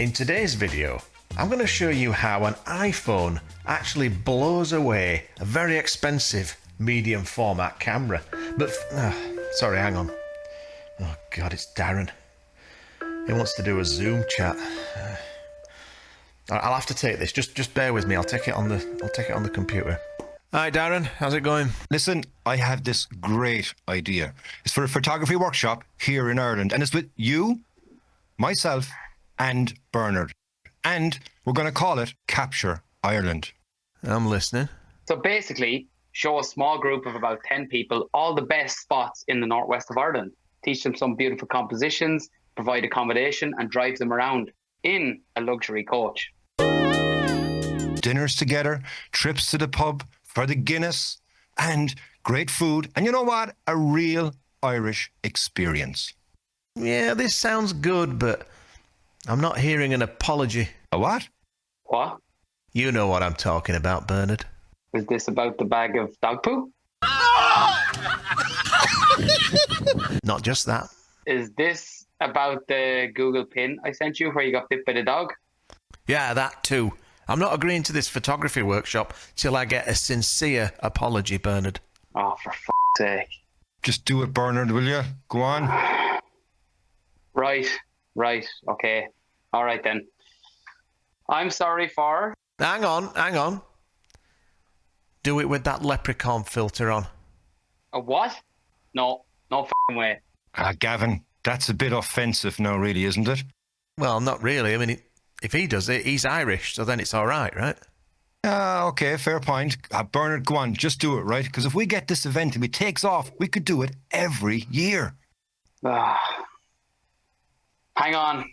In today's video, I'm going to show you how an iPhone actually blows away a very expensive medium format camera. But, sorry, hang on. Oh God, it's Darren. He wants to do a Zoom chat. I'll have to take this. Just bear with me. I'll take it on the computer. Hi, Darren. How's it going? Listen, I have this great idea. It's for a photography workshop here in Ireland, and it's with you, myself, and Bernard. And we're going to call it Capture Ireland. I'm listening. So basically, show a small group of about 10 people all the best spots in the northwest of Ireland. Teach them some beautiful compositions, provide accommodation, and drive them around in a luxury coach. Dinners together, trips to the pub for the Guinness, and great food. And you know what? A real Irish experience. Yeah, this sounds good, but I'm not hearing an apology. A what? What? You know what I'm talking about, Bernard. Is this about the bag of dog poo? Not just that. Is this about the Google pin I sent you where you got bit by the dog? Yeah, that too. I'm not agreeing to this photography workshop till I get a sincere apology, Bernard. Oh, for f***'s sake. Just do it, Bernard, will you? Go on. Right, okay. All right then. I'm sorry for... Hang on. Do it with that leprechaun filter on. A what? No f***ing way. Gavin, that's a bit offensive now, really, isn't it? Well, not really. I mean, if he does it, he's Irish, so then it's all right, right? Okay, fair point. Bernard, go on, just do it, right? Because if we get this event and it takes off, we could do it every year. Hang on.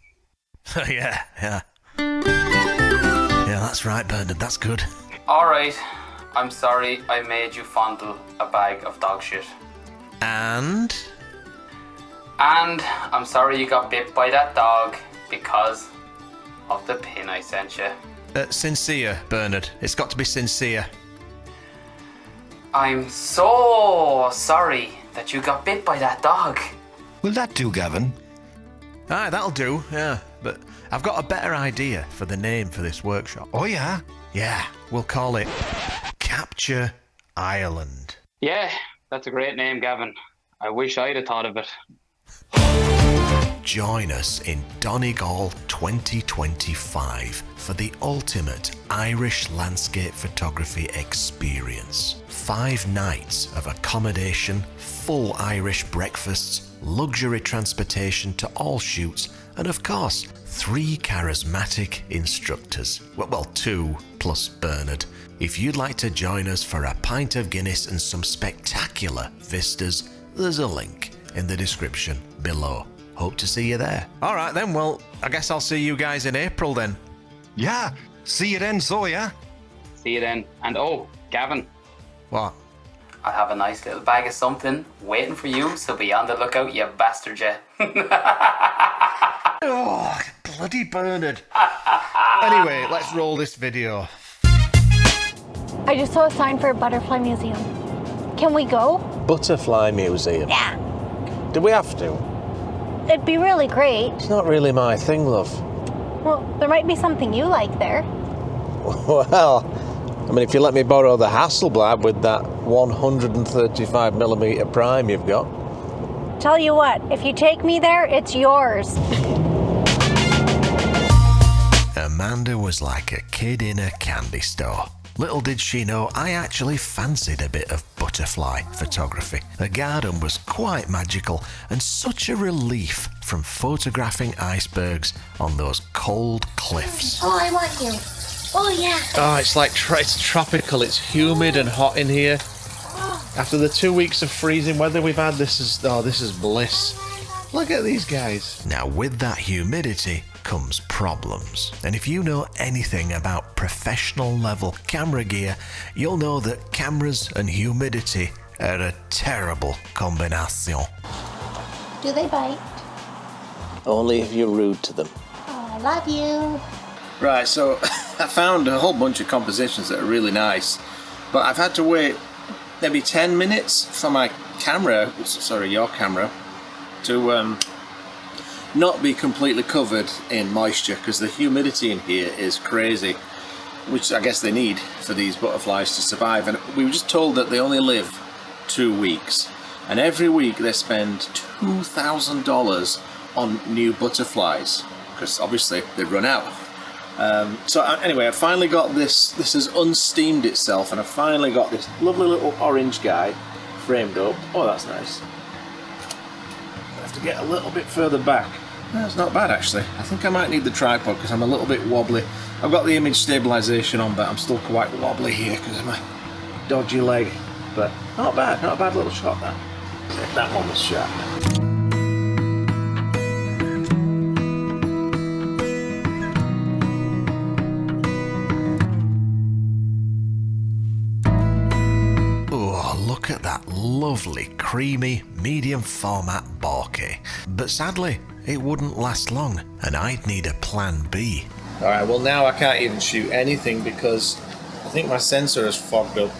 Yeah. Yeah, that's right, Bernard. That's good. All right. I'm sorry I made you fondle a bag of dog shit. And I'm sorry you got bit by that dog because of the pin I sent you. Sincere, Bernard. It's got to be sincere. I'm so sorry that you got bit by that dog. Will that do, Gavin? Aye, that'll do, yeah. But I've got a better idea for the name for this workshop. Oh, yeah? Yeah, we'll call it Capture Ireland. Yeah, that's a great name, Gavin. I wish I'd have thought of it. Join us in Donegal 2025 for the ultimate Irish landscape photography experience. 5 nights of accommodation, full Irish breakfasts, luxury transportation to all shoots, and of course, 3 charismatic instructors. Well, 2 plus Bernard. If you'd like to join us for a pint of Guinness and some spectacular vistas, there's a link in the description below. Hope to see you there. All right then, well, I guess I'll see you guys in April then. Yeah, see you then, so yeah? See you then. And oh, Gavin. What? I have a nice little bag of something waiting for you, so be on the lookout, you bastard, yeah. Oh, bloody Bernard. Anyway, let's roll this video. I just saw a sign for a butterfly museum. Can we go? Butterfly Museum. Yeah. Do we have to? It'd be really great. It's not really my thing, love. Well, there might be something you like there. Well, I mean, if you let me borrow the Hasselblad with that 135mm prime you've got. Tell you what, if you take me there, it's yours. Amanda was like a kid in a candy store. Little did she know I actually fancied a bit of butterfly photography. The garden was quite magical and such a relief from photographing icebergs on those cold cliffs. Oh, I want you. Oh, yeah. Oh, it's like it's tropical. It's humid and hot in here. After the 2 weeks of freezing weather we've had, this is bliss. Look at these guys. Now, with that humidity comes problems. And if you know anything about professional level camera gear, you'll know that cameras and humidity are a terrible combination. Do they bite? Only if you're rude to them. Oh, I love you. Right, so I found a whole bunch of compositions that are really nice, but I've had to wait maybe 10 minutes for my camera, sorry, your camera, to not be completely covered in moisture, because the humidity in here is crazy, which I guess they need for these butterflies to survive. And we were just told that they only live 2 weeks, and every week they spend $2,000 on new butterflies, because obviously they run out. So anyway, I finally got this. This has unsteamed itself, and I finally got this lovely little orange guy framed up. Oh, that's nice. I have to get a little bit further back. That's not bad, actually. I think I might need the tripod because I'm a little bit wobbly. I've got the image stabilization on, but I'm still quite wobbly here because of my dodgy leg. But not bad little shot, that. That one was sharp. Look at that lovely, creamy, medium format bokeh. But sadly, it wouldn't last long, and I'd need a plan B. Alright, well now I can't even shoot anything because I think my sensor has fogged up.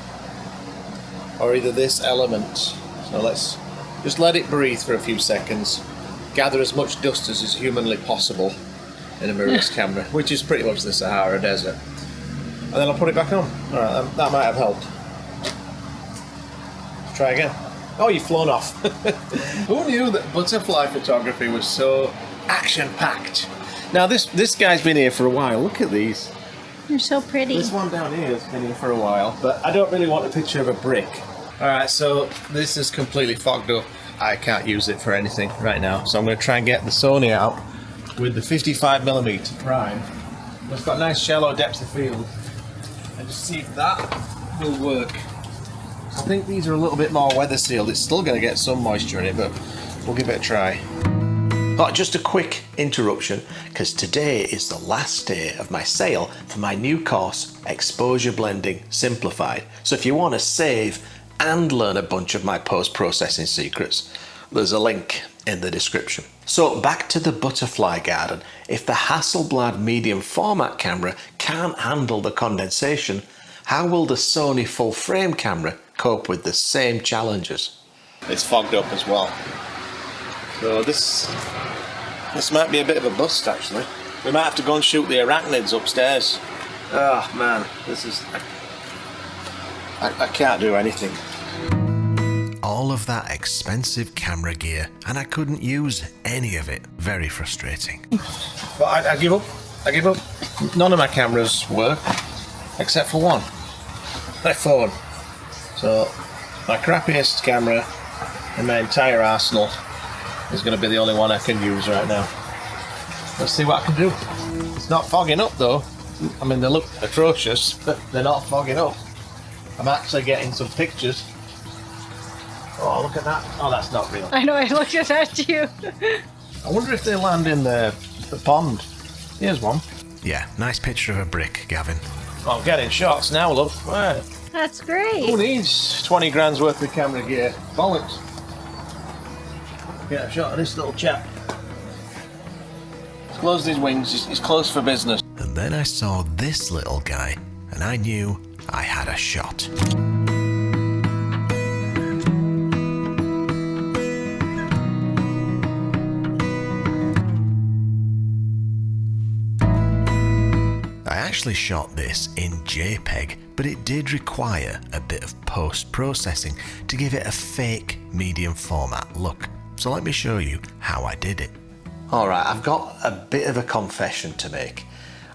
Or either this element. So let's just let it breathe for a few seconds. Gather as much dust as is humanly possible in a mirrorless camera, which is pretty much the Sahara Desert. And then I'll put it back on. Alright, that might have helped. Try again. Oh, you've flown off. Who knew that butterfly photography was so action-packed? Now this guy's been here for a while. Look at these. They're so pretty. This one down here has been here for a while, but I don't really want a picture of a brick. Alright, so this is completely fogged up. I can't use it for anything right now, so I'm going to try and get the Sony out with the 55mm prime. It's got a nice shallow depth of field, and just see if that will work. I think these are a little bit more weather sealed. It's still going to get some moisture in it, but we'll give it a try. Oh, just a quick interruption, because today is the last day of my sale for my new course, Exposure Blending Simplified. So if you want to save and learn a bunch of my post-processing secrets, there's a link in the description. So back to the butterfly garden. If the Hasselblad medium format camera can't handle the condensation, how will the Sony full frame camera cope with the same challenges? It's fogged up as well. So this might be a bit of a bust, actually. We might have to go and shoot the arachnids upstairs. Oh man, this is... I can't do anything. All of that expensive camera gear, and I couldn't use any of it. Very frustrating. But I give up. I give up. None of my cameras work, except for one. My phone. So my crappiest camera in my entire arsenal is going to be the only one I can use right now. Let's see what I can do. It's not fogging up though. I mean, they look atrocious, but they're not fogging up. I'm actually getting some pictures. Oh, look at that. Oh, that's not real. I know, I looked at that too. I wonder if they land in the pond. Here's one. Yeah, nice picture of a brick, Gavin. Oh, I'm getting shots now, look. Right. That's great. Who needs 20 grand's worth of camera gear? Bollocks. Get a shot of this little chap. He's closed his wings, he's closed for business. And then I saw this little guy, and I knew I had a shot. I actually shot this in JPEG, but it did require a bit of post-processing to give it a fake medium format look. So let me show you how I did it. Alright, I've got a bit of a confession to make.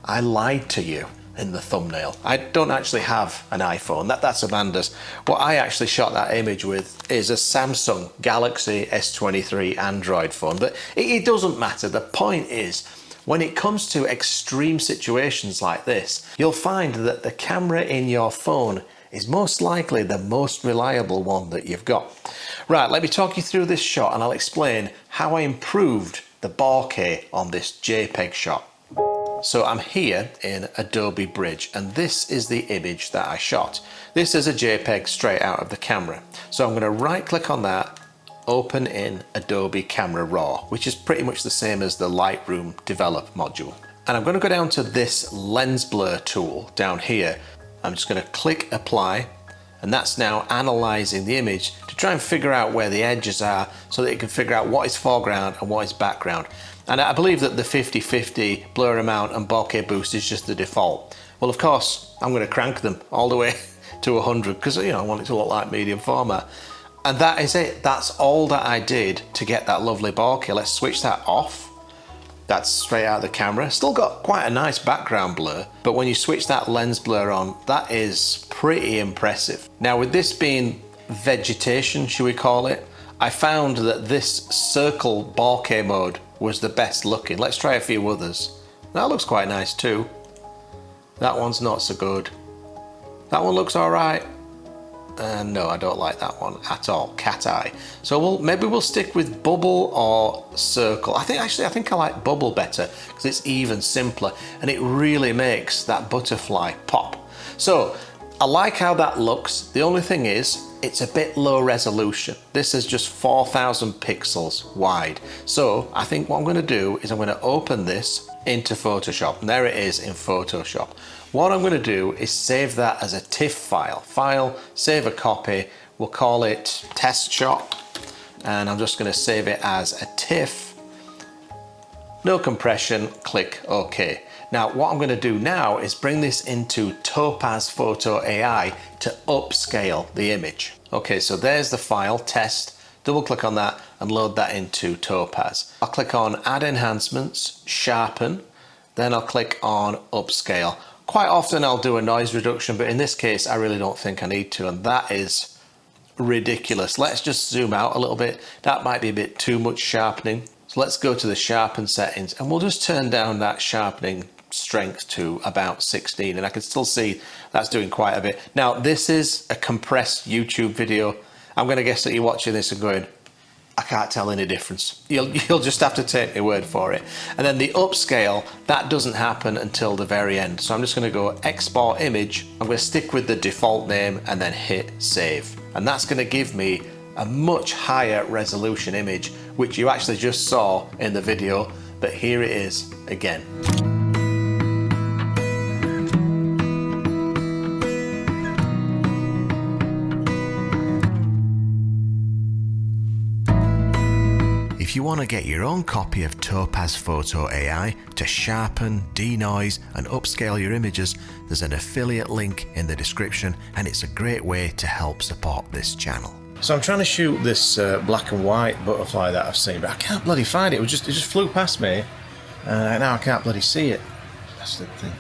I lied to you in the thumbnail. I don't actually have an iPhone, that's Amanda's. What I actually shot that image with is a Samsung Galaxy S23 Android phone, but it doesn't matter. The point is, when it comes to extreme situations like this, you'll find that the camera in your phone is most likely the most reliable one that you've got. Right, let me talk you through this shot and I'll explain how I improved the bokeh on this JPEG shot. So I'm here in Adobe Bridge and this is the image that I shot. This is a JPEG straight out of the camera. So I'm going to right click on that, open in Adobe Camera Raw, which is pretty much the same as the Lightroom Develop module. And I'm going to go down to this lens blur tool down here. I'm just going to click apply, and that's now analyzing the image to try and figure out where the edges are so that it can figure out what is foreground and what is background. And I believe that the 50/50 blur amount and bokeh boost is just the default. Well, of course, I'm going to crank them all the way to 100 because, you know, I want it to look like medium format. And that is it. That's all that I did to get that lovely bokeh. Let's switch that off. That's straight out of the camera. Still got quite a nice background blur, but when you switch that lens blur on, that is pretty impressive. Now, with this being vegetation, should we call it, I found that this circle bokeh mode was the best looking. Let's try a few others. That looks quite nice too. That one's not so good. That one looks all right. No, I don't like that one at all. Cat eye. So maybe we'll stick with bubble or circle. I think I like bubble better because it's even simpler and it really makes that butterfly pop. So I like how that looks. The only thing is it's a bit low resolution. This is just 4,000 pixels wide. So I think what I'm going to do is I'm going to open this into Photoshop, and there it is in Photoshop. What I'm going to do is save that as a TIFF file, save a copy, we'll call it test shot, and I'm just going to save it as a TIFF, no compression, click OK. Now what I'm going to do now is bring this into Topaz Photo AI to upscale the image. Okay, so there's the file, test, double click on that and load that into Topaz. I'll click on add enhancements, sharpen, then I'll click on upscale. Quite often I'll do a noise reduction, but in this case I really don't think I need to, and that is ridiculous. Let's just zoom out a little bit. That might be a bit too much sharpening. So let's go to the sharpen settings and we'll just turn down that sharpening strength to about 16, and I can still see that's doing quite a bit. Now this is a compressed YouTube video. I'm going to guess that you're watching this and going, I can't tell any difference. You'll just have to take my word for it. And then the upscale, that doesn't happen until the very end. So I'm just going to go export image. I'm going to stick with the default name and then hit save. And that's going to give me a much higher resolution image, which you actually just saw in the video, but here it is again. If you want to get your own copy of Topaz Photo AI to sharpen, denoise and upscale your images, there's an affiliate link in the description, and it's a great way to help support this channel. So I'm trying to shoot this black and white butterfly that I've seen, but I can't bloody find it. It just flew past me, and now I can't bloody see it. That's the thing.